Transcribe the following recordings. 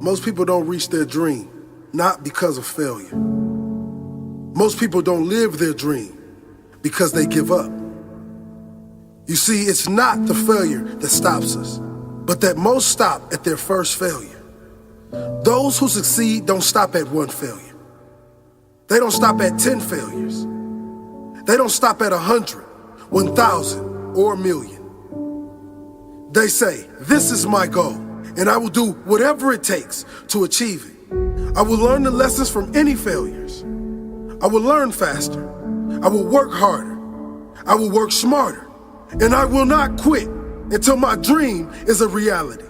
Most people don't reach their dream, not because of failure. Most people don't live their dream because they give up. You see, it's not the failure that stops us, but that most stop at their first failure. Those who succeed don't stop at one failure. They don't stop at 10 failures. They don't stop at 100, 1,000, or 1,000,000. They say, this is my goal, and I will do whatever it takes to achieve it. I will learn the lessons from any failures. I will learn faster. I will work harder. I will work smarter. And I will not quit until my dream is a reality.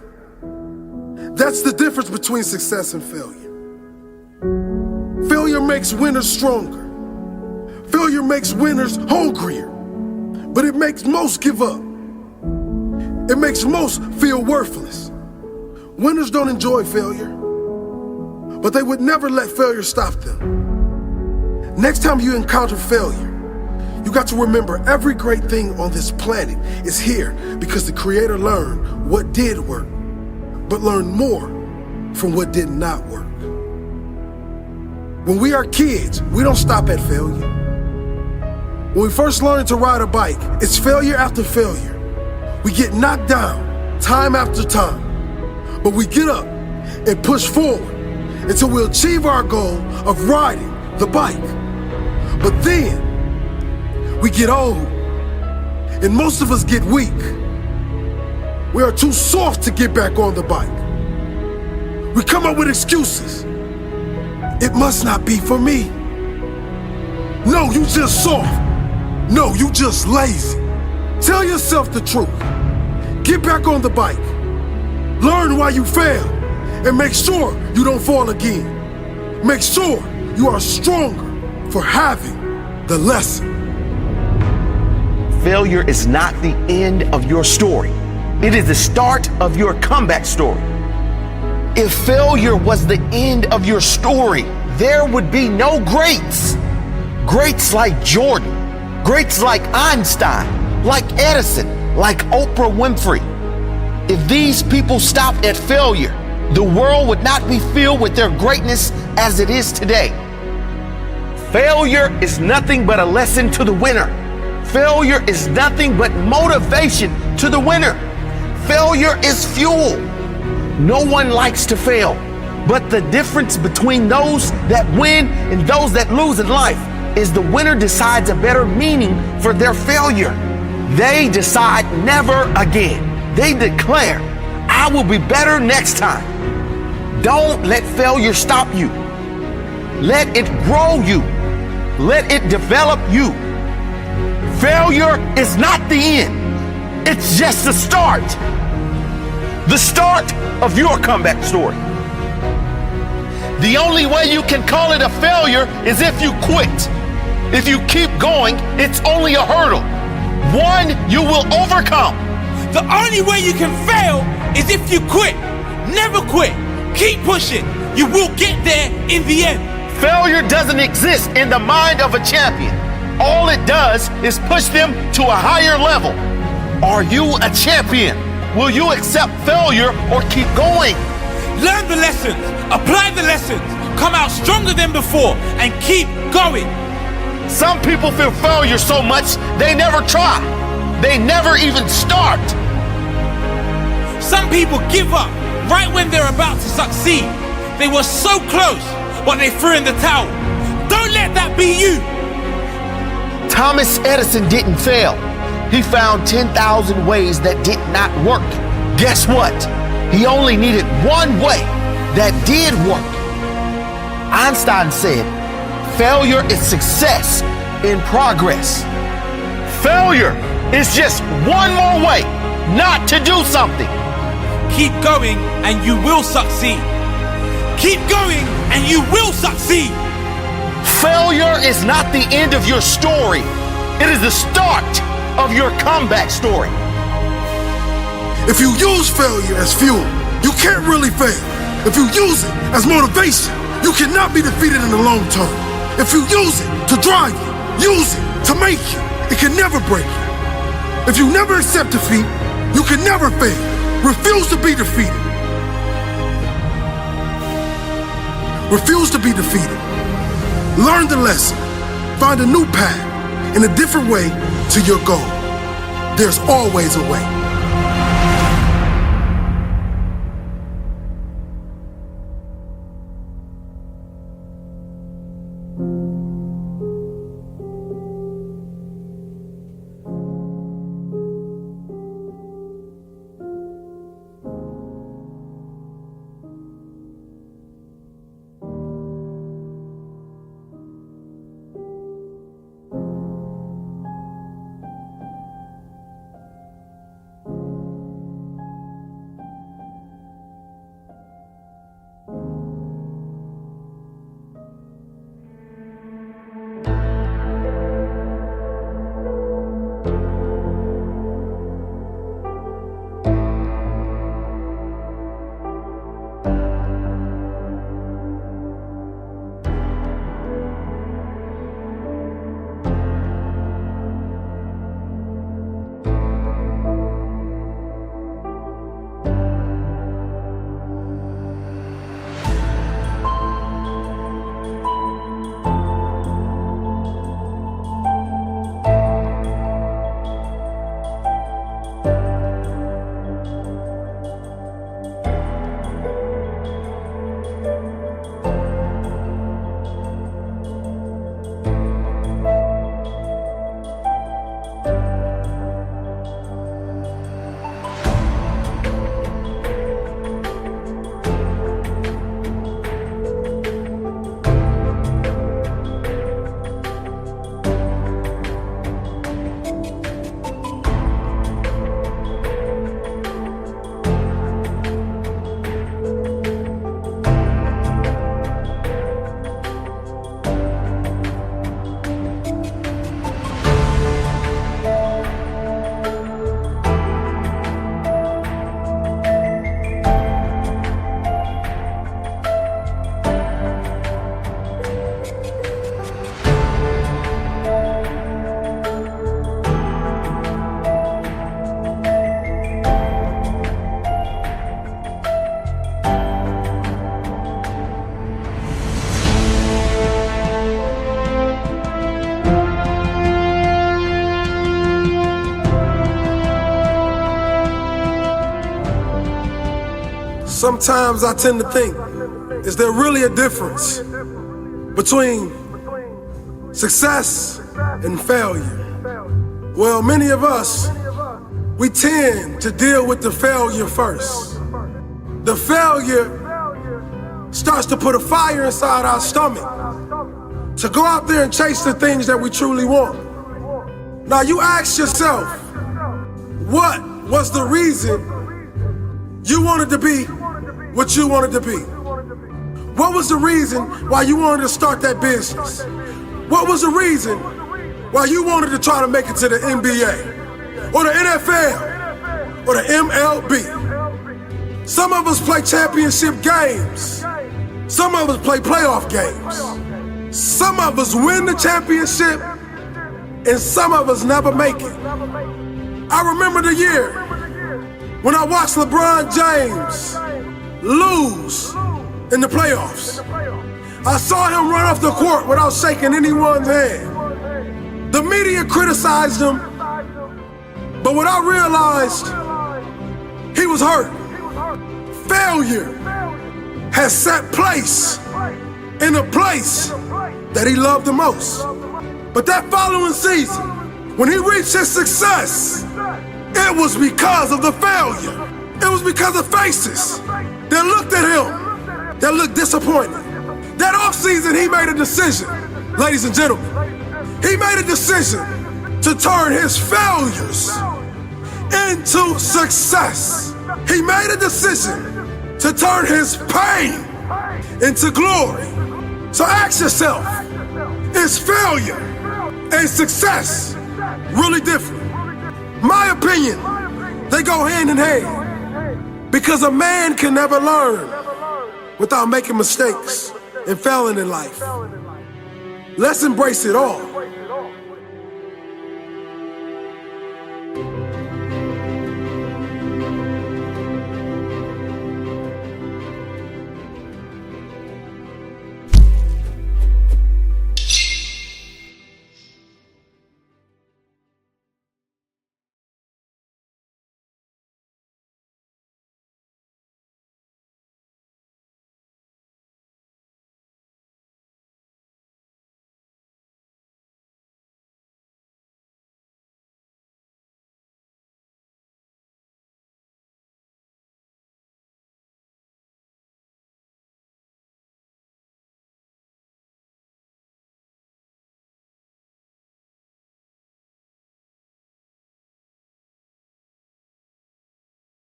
That's the difference between success and failure. Failure makes winners stronger. Failure makes winners hungrier. But it makes most give up. It makes most feel worthless. Winners don't enjoy failure, but they would never let failure stop them. Next time you encounter failure, you got to remember every great thing on this planet is here because the Creator learned what did work, but learned more from what did not work. When we are kids, we don't stop at failure. When we first learn to ride a bike, it's failure after failure. We get knocked down time after time, but we get up and push forward until we achieve our goal of riding the bike. But then we get old, and most of us get weak. We are too soft to get back on the bike. We come up with excuses. It must not be for me. No, you just soft. No, you just lazy. Tell yourself the truth. Get back on the bike. Learn why you failed, and make sure you don't fall again. Make sure you are stronger for having the lesson. Failure is not the end of your story. It is the start of your comeback story. If failure was the end of your story, there would be no greats. Greats like Jordan, greats like Einstein, like Edison, like Oprah Winfrey. If these people stopped at failure, the world would not be filled with their greatness as it is today. Failure is nothing but a lesson to the winner. Failure is nothing but motivation to the winner. Failure is fuel. No one likes to fail, but the difference between those that win and those that lose in life is the winner decides a better meaning for their failure. They decide never again. They declare, I will be better next time. Don't let failure stop you. Let it grow you. Let it develop you. Failure is not the end. It's just the start. The start of your comeback story. The only way you can call it a failure is if you quit. If you keep going, it's only a hurdle. One you will overcome. The only way you can fail is if you quit. Never quit. Keep pushing. You will get there in the end. Failure doesn't exist in the mind of a champion. All it does is push them to a higher level. Are you a champion? Will you accept failure or keep going? Learn the lessons, apply the lessons, come out stronger than before, and keep going. Some people fear failure so much they never try. They never even start. Some people give up right when they're about to succeed. They were so close, but they threw in the towel. Don't let that be you. Thomas Edison didn't fail. He found 10,000 ways that did not work. Guess what? He only needed one way that did work. Einstein said, failure is success in progress. Failure is just one more way not to do something. Keep going and you will succeed. Keep going and you will succeed. Failure is not the end of your story. It is the start of your comeback story. If you use failure as fuel, you can't really fail. If you use it as motivation, you cannot be defeated in the long term. If you use it to drive you, use it to make you, it can never break you. If you never accept defeat, you can never fail. Refuse to be defeated. Refuse to be defeated. Learn the lesson. Find a new path and a different way to your goal. There's always a way. Sometimes I tend to think, is there really a difference between success and failure? Well, many of us, we tend to deal with the failure first. The failure starts to put a fire inside our stomach to go out there and chase the things that we truly want. Now you ask yourself, what was the reason you wanted to be what you wanted to be? What was the reason why you wanted to start that business? What was the reason why you wanted to try to make it to the NBA or the NFL or the MLB? Some of us play championship games. Some of us play playoff games. Some of us win the championship and some of us never make it. I remember the year when I watched LeBron James lose in the playoffs. I saw him run off the court without shaking anyone's hand. The media criticized him, but what I realized, he was hurt. Failure has set place in a place that he loved the most. But that following season, when he reached his success, it was because of the failure. It was because of faces that looked at him, that looked disappointed. That offseason, he made a decision, ladies and gentlemen. He made a decision to turn his failures into success. He made a decision to turn his pain into glory. So ask yourself, is failure and success really different? My opinion, they go hand in hand. Because a man can never learn without making mistakes and failing in life. Let's embrace it all.